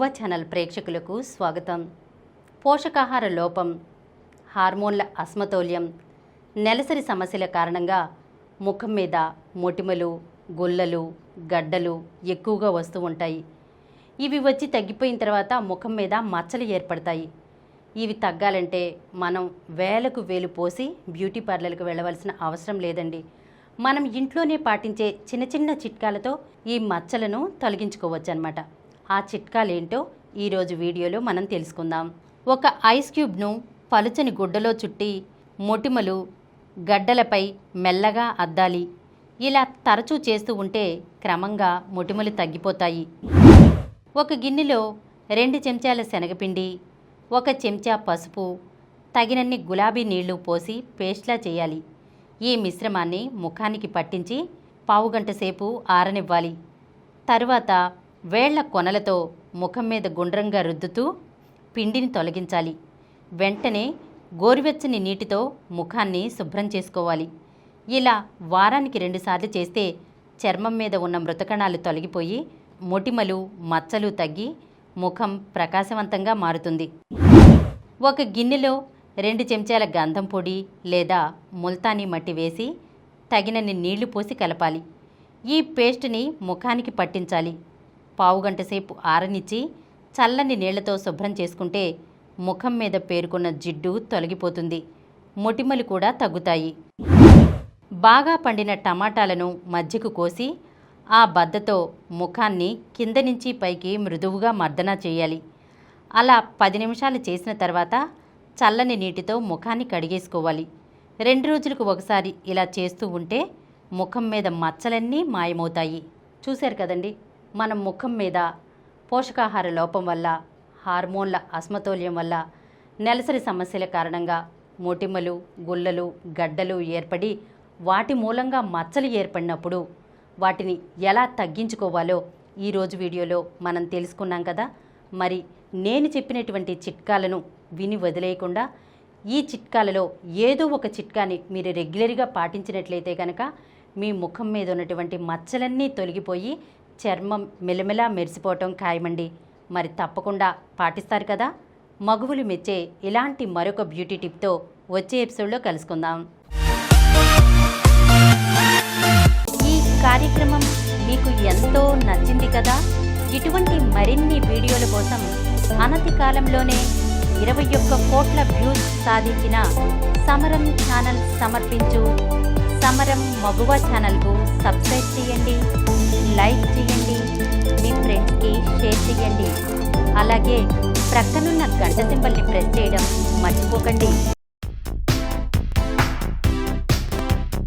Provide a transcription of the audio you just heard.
మగువ channel ప్రేక్షకులకు స్వాగతం. పోషకాహార లోపం, హార్మోన్ల అసమతౌల్యం, నెలసరి సమస్యల కారణంగా ముఖం మీద మొటిమలు, గుల్లలు, గడ్డలు ఎక్కువగా వస్తూ ఉంటాయి. ఇవి వచ్చి తగ్గిపోయిన తర్వాత ముఖం మీద మచ్చలు ఏర్పడతాయి. ఇవి తగ్గాలంటే మనం వేలకు వేలు పోసి బ్యూటీ పార్లర్కి వెళ్ళవలసిన అవసరం లేదండి. మనం ఇంట్లోనే పాటించే చిన్న చిన్న చిట్కాలతో ఈ మచ్చలను తొలగించుకోవచ్చు అన్నమాట. ఆ చిట్కాలేంటో ఈరోజు వీడియోలో మనం తెలుసుకుందాం. ఒక ఐస్ క్యూబ్ను పలుచని గుడ్డలో చుట్టి మొటిమలు, గడ్డలపై మెల్లగా అద్దాలి. ఇలా తరచూ చేస్తూ ఉంటే క్రమంగా మొటిమలు తగ్గిపోతాయి. ఒక గిన్నెలో 2 చెంచాల శనగపిండి, 1 చెంచా పసుపు, తగినన్ని గులాబీ నీళ్లు పోసి పేస్ట్లా చేయాలి. ఈ మిశ్రమాన్ని ముఖానికి పట్టించి పావుగంట సేపు ఆరనివ్వాలి. తరువాత వేళ్ల కొనలతో ముఖం మీద గుండ్రంగా రుద్దుతూ పిండిని తొలగించాలి. వెంటనే గోరువెచ్చని నీటితో ముఖాన్ని శుభ్రం చేసుకోవాలి. ఇలా వారానికి 2 సార్లు చేస్తే చర్మం మీద ఉన్న మృతకణాలు తొలగిపోయి మొటిమలు, మచ్చలు తగ్గి ముఖం ప్రకాశవంతంగా మారుతుంది. ఒక గిన్నెలో 2 చెంచాల గంధం పొడి లేదా ముల్తానీ మట్టి వేసి తగినన్ని నీళ్లు పోసి కలపాలి. ఈ పేస్ట్ని ముఖానికి పట్టించాలి. పావుగంట సేపు ఆరనిచ్చి చల్లని నీళ్లతో శుభ్రం చేసుకుంటే ముఖం మీద పేరుకున్న జిడ్డు తొలగిపోతుంది. మొటిమలు కూడా తగ్గుతాయి. బాగా పండిన టమాటాలను మధ్యకు కోసి ఆ బద్దతో ముఖాన్ని కింద నుంచి పైకి మృదువుగా మర్దన చేయాలి. అలా 10 నిమిషాలు చేసిన తర్వాత చల్లని నీటితో ముఖాన్ని కడిగేసుకోవాలి. 2 రోజులకు ఒకసారి ఇలా చేస్తూ ఉంటే ముఖం మీద మచ్చలన్నీ మాయమవుతాయి. చూశారు కదండి, మనం ముఖం మీద పోషకాహార లోపం వల్ల, హార్మోన్ల అసమతౌల్యం వల్ల, నెలసరి సమస్యల కారణంగా మొటిమలు, గుల్లలు, గడ్డలు ఏర్పడి వాటి మూలంగా మచ్చలు ఏర్పడినప్పుడు వాటిని ఎలా తగ్గించుకోవాలో ఈరోజు వీడియోలో మనం తెలుసుకున్నాం కదా. మరి నేను చెప్పినటువంటి చిట్కాలను విని వదిలేయకుండా ఈ చిట్కాలలో ఏదో ఒక చిట్కాని మీరు రెగ్యులర్గా పాటించినట్లయితే కనుక మీ ముఖం మీద ఉన్నటువంటి మచ్చలన్నీ తొలగిపోయి చర్మం మెలమెలా మెరిసిపోవటం ఖాయమండి. మరి తప్పకుండా పాటిస్తారు కదా. మగువులు మెచ్చే ఇలాంటి మరొక బ్యూటీ టిప్తో వచ్చే ఎపిసోడ్లో కలుసుకుందాం. ఈ కార్యక్రమం మీకు ఎంతో నచ్చింది కదా. ఇటువంటి మరిన్ని వీడియోల కోసం అనతి కాలంలోనే 21 కోట్ల వ్యూస్ సాధించిన సమరం ఛానల్ సమర్పించు సమరం మగువ ఛానల్కు సబ్స్క్రైబ్ చేయండి, లైక్ చేయండి, మీ ఫ్రెండ్స్కి షేర్ చేయండి. అలాగే ప్రక్కనున్న గంట సింబల్ని ప్రెస్ చేయడం మర్చిపోకండి.